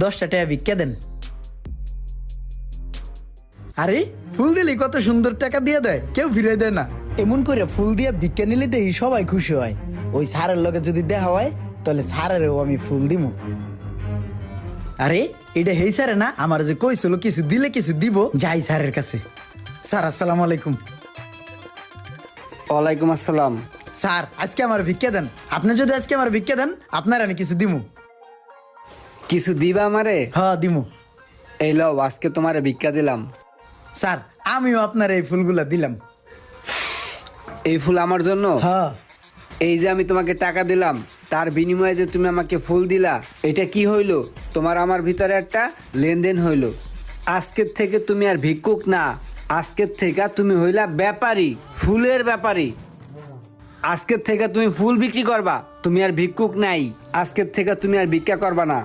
10টা টাকা ভিক্ষা দেন। আরে ফুল দিলে কত সুন্দর টাকা দিয়ে দেয়, কেউ ফিরে দেয় না। এমন করে ফুল দিয়ে ভিক্ষা নিলে দেখি সবাই খুশি হয়। ওই স্যারের লগে যদি দেখা হয় তাহলে স্যারেরও আমি ফুল দিমু। আরে এটা হেই স্যারে না, আমার যে কইছিল কিছু দিলে কিছু দিব, যাই স্যারের কাছে। স্যার আসসালামু আলাইকুম। ওয়ালাইকুম আসসালাম। স্যার আজকে আমার ভিক্ষা দেন। আপনি যদি আজকে আমার ভিক্ষা দেন আপনার আমি কিছু দিমু। কিছু দিবা আমারে? হ্যাঁ দিমু। এই লও, আজকে তোমারে ভিক্ষা দিলাম। স্যার আমিও আপনার এই ফুলগুলা দিলাম। এই ফুল আমার জন্য? হ্যাঁ। এই যে আমি তোমাকে টাকা দিলাম, তার বিনিময়ে যে তুমি আমাকে ফুল দিলা, এটা কি হইলো? তোমার আমার ভিতরে একটা লেনদেন হইলো। আজকের থেকে তুমি আর ভিক্ষুক না, আজকের থেকে তুমি হইলা ব্যাপারী, ফুলের ব্যাপারী। আজকের থেকে তুমি ফুল বিক্রি করবা, তুমি আর ভিক্ষুক নাই। আজকের থেকে তুমি আর ভিক্ষা করবা না।